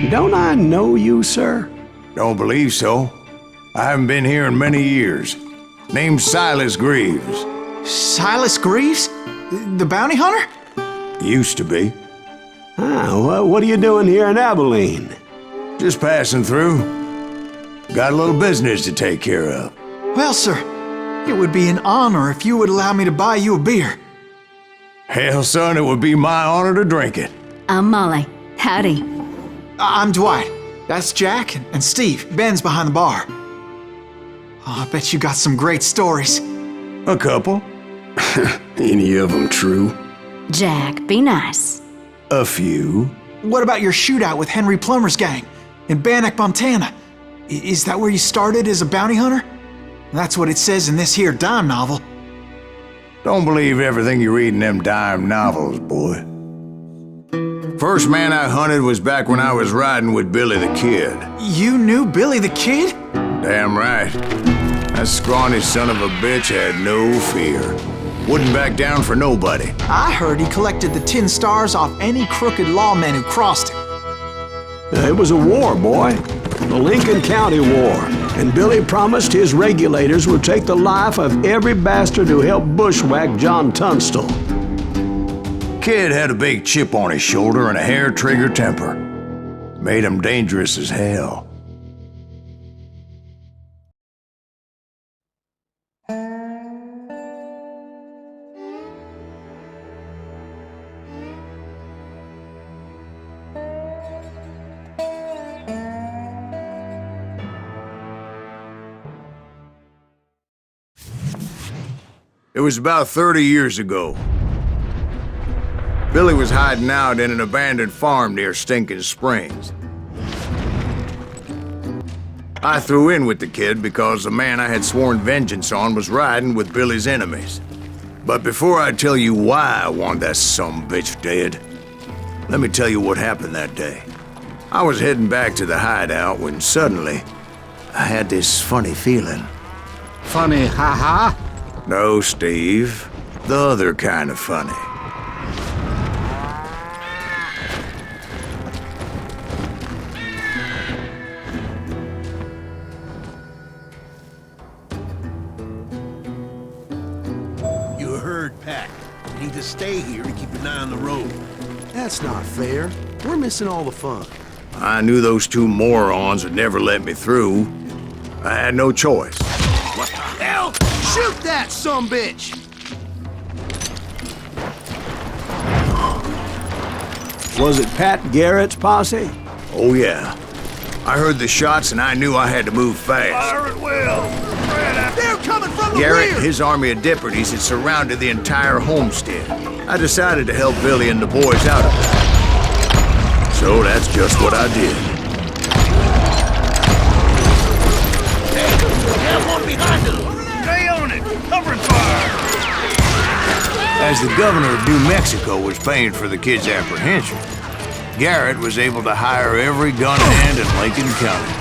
Don't I know you, sir? Don't believe so. I haven't been here in many years. Name's Silas Greaves. Silas Greaves? The bounty hunter? Used to be. What are you doing here in Abilene? Just passing through. Got a little business to take care of. Well, sir, it would be an honor if you would allow me to buy you a beer. Hell, son, it would be my honor to drink it. I'm Molly. Howdy. I'm Dwight. That's Jack and Steve. Ben's behind the bar. Oh, I bet you got some great stories. A couple. Any of them true? Jack, be nice. A few. What about your shootout with Henry Plummer's gang in Bannock, Montana? Is that where you started as a bounty hunter? That's what it says in this here dime novel. Don't believe everything you read in them dime novels, boy. First man I hunted was back when I was riding with Billy the Kid. You knew Billy the Kid? Damn right. That scrawny son of a bitch had no fear. Wouldn't back down for nobody. I heard he collected the 10 stars off any crooked lawmen who crossed him. It was a war, boy. The Lincoln County War. And Billy promised his regulators would take the life of every bastard who helped bushwhack John Tunstall. Kid had a big chip on his shoulder and a hair-trigger temper. Made him dangerous as hell. It was about 30 years ago. Billy was hiding out in an abandoned farm near Stinking Springs. I threw in with the kid because the man I had sworn vengeance on was riding with Billy's enemies. But before I tell you why I want that sumbitch dead, let me tell you what happened that day. I was heading back to the hideout when suddenly I had this funny feeling. Funny, ha-ha? No, Steve. The other kind of funny. You heard, Pat. You need to stay here to keep an eye on the road. That's not fair. We're missing all the fun. I knew those two morons would never let me through. I had no choice. What the hell? Shoot that sumbitch! Was it Pat Garrett's posse? Oh, yeah. I heard the shots and I knew I had to move fast. Fire at will! They're coming from the Garrett rear! and his army of deputies had surrounded the entire homestead. I decided to help Billy and the boys out of it. So that's just what I did. Hey, we have one behind us! Stay on it! Covering fire! As the governor of New Mexico was paying for the kid's apprehension, Garrett was able to hire every gun hand in Lincoln County.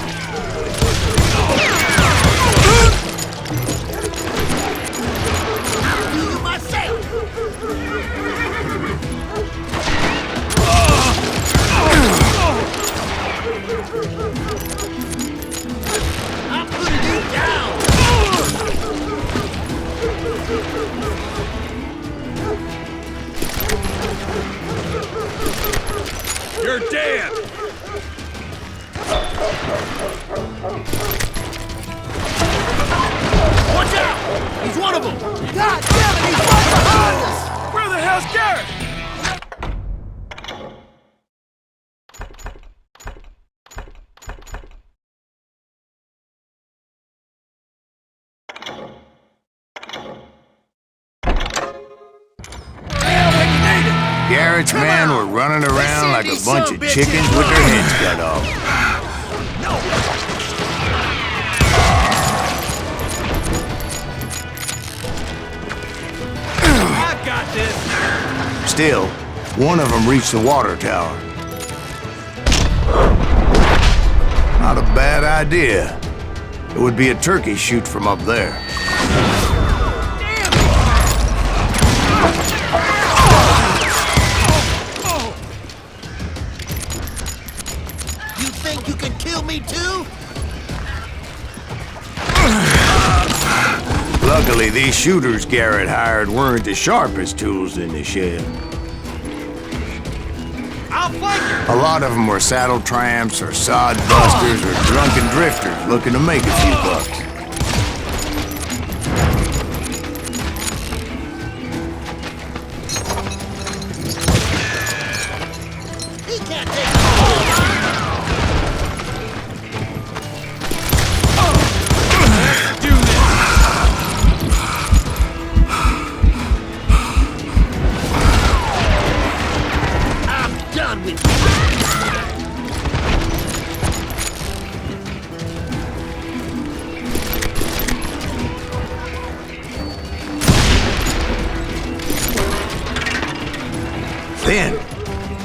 You're dead! Watch out! He's one of them! God damn it, he's right behind us! Where the hell's Garrett? Garrett's men were running around like a bunch of chickens with their heads cut off. I got this! Still, one of them reached the water tower. Not a bad idea. It would be a turkey shoot from up there. think you can kill me too? Luckily, these shooters Garrett hired weren't the sharpest tools in the shed. I'll flank you! A lot of them were saddle tramps or sod busters or drunken drifters looking to make a few bucks. He can't take Let's do this! I'm done with you! Then,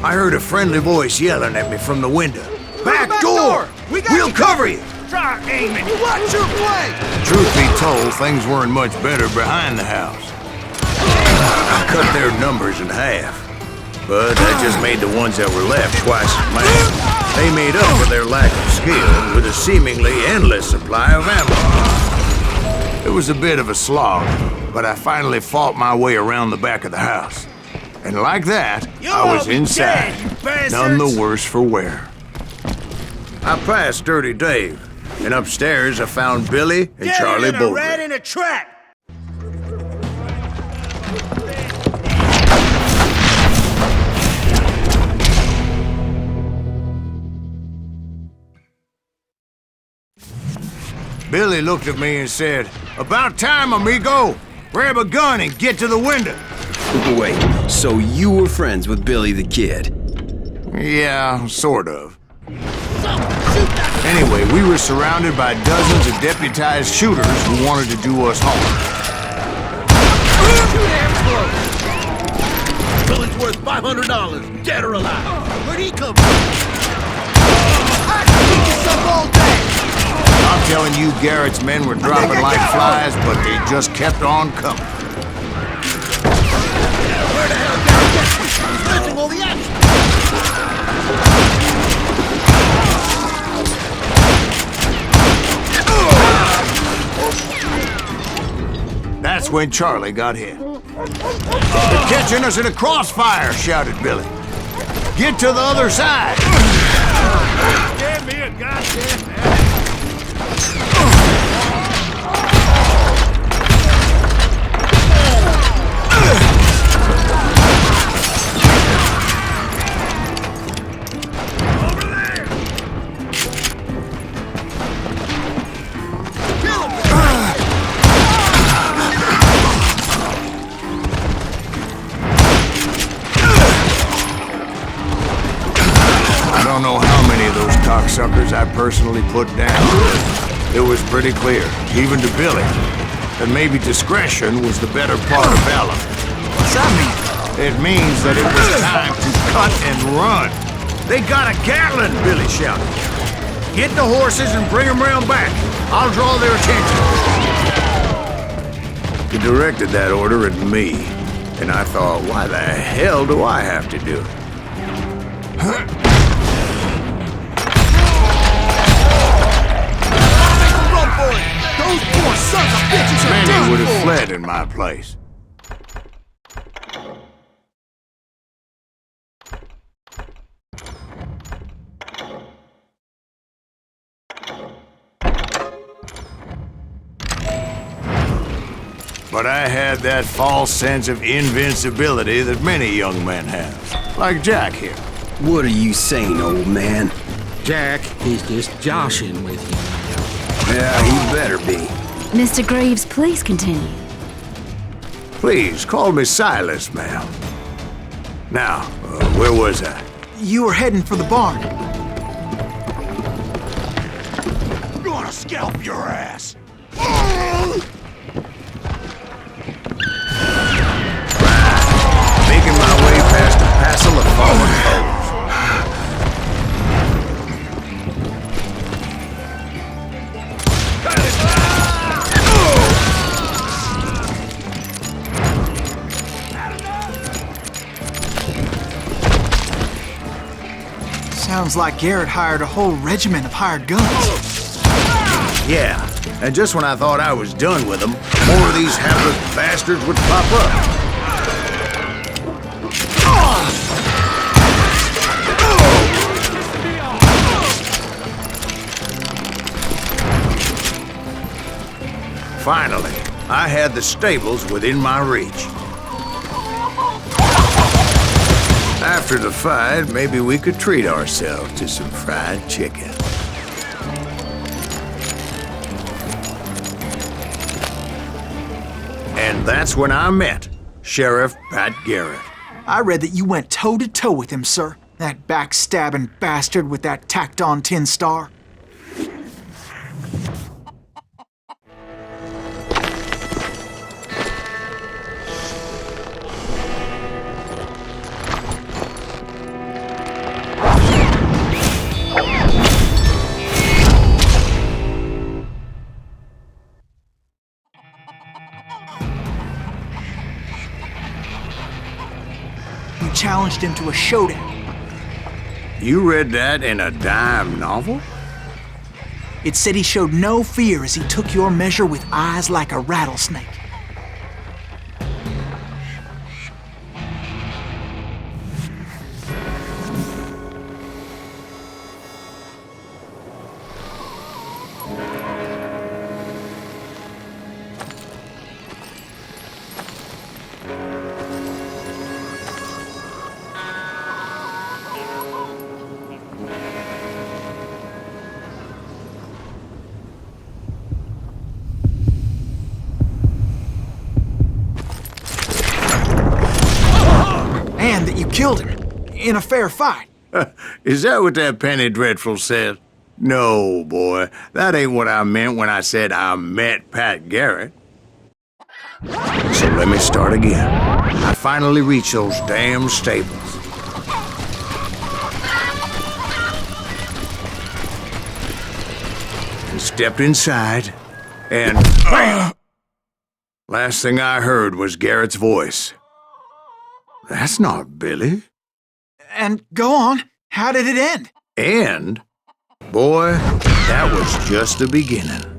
I heard a friendly voice yelling at me from the window. Back back door! door! We'll cover you! Try aiming! Watch your play! Truth be told, things weren't much better behind the house. I cut their numbers in half, but that just made the ones that were left twice as mad. They made up for their lack of skill with a seemingly endless supply of ammo. It was a bit of a slog, but I finally fought my way around the back of the house. And like that, I was inside, none the worse for wear. I passed Dirty Dave, and upstairs I found Billy and Charlie Get in a rat Bowler. in a trap! Billy looked at me and said, "About time, amigo! Grab a gun and get to the window." Wait, so you were friends with Billy the Kid? Yeah, sort of. Anyway, we were surrounded by dozens of deputized shooters who wanted to do us harm. Too damn close! Billy's worth $500, dead or alive. Where'd he come from? I can eat this up all day! I'm telling you, Garrett's men were dropping like flies, but they just kept on coming. Where the hell did he get? He's missing all the action! That's when Charlie got hit. "They're catching us in a crossfire," shouted Billy. "Get to the other side!" Give me a goddamn man! I don't know how many of those cocksuckers I personally put down. It was pretty clear, even to Billy, that maybe discretion was the better part of valor. What's that mean? It means that it was time to cut and run. "They got a Gatling," Billy shouted. "Get the horses and bring them round back. I'll draw their attention." He directed that order at me, and I thought, why the hell do I have to do it? Run for it! Those poor sons of bitches are Many done would have for! fled in my place. But I had that false sense of invincibility that many young men have. Like Jack here. What are you saying, old man? Jack, he's just joshing with you. Yeah, he better be. Mr. Greaves, please continue. Please, call me Silas, ma'am. Now, where was I? You were heading for the barn. Gonna scalp your ass! Making my way past a passel of fallen foes. Sounds like Garrett hired a whole regiment of hired guns. Yeah, and just when I thought I was done with them, more of these hapless bastards would pop up. Finally, I had the stables within my reach. After the fight, maybe we could treat ourselves to some fried chicken. And that's when I met Sheriff Pat Garrett. I read that you went toe-to-toe with him, sir. That backstabbing bastard with that tacked-on tin star. Challenged him to a showdown. You read that in a dime novel? It said he showed no fear as he took your measure with eyes like a rattlesnake. And that you killed him in a fair fight. Is that what that Penny Dreadful said? No, boy. That ain't what I meant when I said I met Pat Garrett. So let me start again. I finally reached those damn stables. And stepped inside, and BAM! Last thing I heard was Garrett's voice. That's not Billy. And go on, how did it end? And, boy, that was just the beginning.